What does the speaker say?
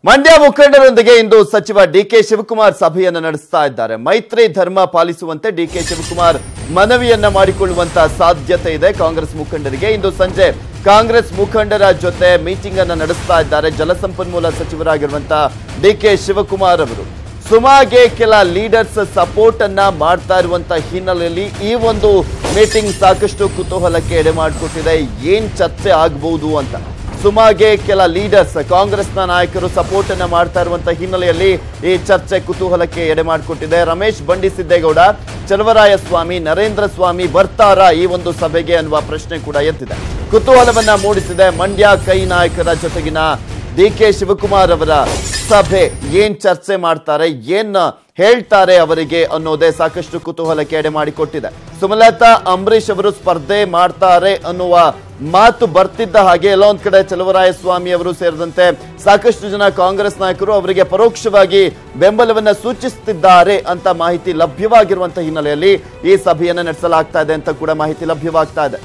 ಮಂಡ್ಯ ಮುಖಂಡರೊಂದಿಗೆ ಇಂದು ಸಚಿವ ಡಿಕೆ ಶಿವಕುಮಾರ್ ಸಭೆಯನ್ನು ನಡೆಸ್ತಾ ಇದ್ದಾರೆ. ಮೈತ್ರಿ ಧರ್ಮ ಪಾಲಿಸುವಂತೆ ಡಿಕೆ ಶಿವಕುಮಾರ್ ಮನವಿಯನ್ನ ಮಾಡಿಕೊಳ್ಳುವಂತ ಸಾಧ್ಯತೆ ಇದೆ. ಕಾಂಗ್ರೆಸ್ ಮುಖಂಡರಿಗೆ ಇಂದು ಸಂಜೆ ಕಾಂಗ್ರೆಸ್ ಮುಖಂಡರ ಜೊತೆ ಮೀಟಿಂಗ್ ಅನ್ನು ನಡೆಸ್ತಾ ಇದ್ದಾರೆ. ಜಲಸಂಪನ್ಮೂಲ ಸಚಿವರಾಗಿರುವಂತಹ ಡಿಕೆ ಶಿವಕುಮಾರ್ ಅವರು ಸುಮಾಗೆ ಕೆಲ ಲೀಡರ್ಸ್ ಸಪೋರ್ಟ್ ಅನ್ನ ಮಾಡ್ತಾ ಇರುವಂತ ಹಿನ್ನೆಲೆಯಲ್ಲಿ ಈ ಒಂದು ಮೀಟಿಂಗ್ ಸಾಕಷ್ಟು ಕುತೂಹಲಕ್ಕೆ ಎಡೆ ಮಾಡಿಕೊಟ್ಟಿದೆ. ಏನ್ ಚರ್ಚೆ ಆಗಬಹುದು ಅಂತ. ಸುಮಾಗೆ ಕೆಲ ಲೀಡರ್ಸ್ ಕಾಂಗ್ರೆಸ್ನ ನಾಯಕರು ಸಪೋರ್ಟ್ ಅನ್ನ ಮಾಡ್ತಾ ಇರುವಂತಹ ಹಿನ್ನೆಲೆಯಲ್ಲಿ ಈ ಚರ್ಚೆ ಕುತೂಹಲಕ್ಕೆ ಎಡೆ ಮಾಡಿಕೊಟ್ಟಿದೆ. ರಮೇಶ್ ಬಂಡಿಸಿದ್ದೇಗೌಡ, ಚಲವರಾಯಸ್ವಾಮಿ, ನರೇಂದ್ರ ಸ್ವಾಮಿ ಬರ್ತಾರಾ ಈ ಒಂದು ಸಭೆಗೆ ಅನ್ನುವ ಪ್ರಶ್ನೆ ಕೂಡ ಎದ್ದಿದೆ. ಕುತೂಹಲವನ್ನ ಮೂಡಿಸಿದೆ. ಮಂಡ್ಯ ಕೈ ನಾಯಕರ ಜೊತೆಗಿನ ಡಿಕೆ ಶಿವಕುಮಾರ್ ಅವರ ಸಭೆ ಏನ್ ಚರ್ಚೆ ಮಾಡ್ತಾರೆ, ಏನ್ ಹೇಳ್ತಾರೆ ಅವರಿಗೆ ಅನ್ನೋದೇ ಸಾಕಷ್ಟು ಕುತೂಹಲಕ್ಕೆ ಎಡೆ ಮಾಡಿಕೊಟ್ಟಿದೆ. ಸುಮಲತಾ ಅಂಬರೀಶ್ ಅವರು ಸ್ಪರ್ಧೆ ಮಾಡ್ತಾರೆ ಅನ್ನುವ ಮಾತು ಬರ್ತಿದ್ದ ಹಾಗೆ ಎಲ್ಲೊಂದ್ ಕಡೆ ಚಲವರಾಯಸ್ವಾಮಿ ಅವರು ಸೇರಿದಂತೆ ಸಾಕಷ್ಟು ಜನ ಕಾಂಗ್ರೆಸ್ ನಾಯಕರು ಅವರಿಗೆ ಪರೋಕ್ಷವಾಗಿ ಬೆಂಬಲವನ್ನ ಸೂಚಿಸುತ್ತಿದ್ದಾರೆ ಅಂತ ಮಾಹಿತಿ ಲಭ್ಯವಾಗಿರುವಂತಹ ಹಿನ್ನೆಲೆಯಲ್ಲಿ ಈ ಸಭೆಯನ್ನ ನಡೆಸಲಾಗ್ತಾ ಇದೆ ಅಂತ ಕೂಡ ಮಾಹಿತಿ ಲಭ್ಯವಾಗ್ತಾ ಇದೆ.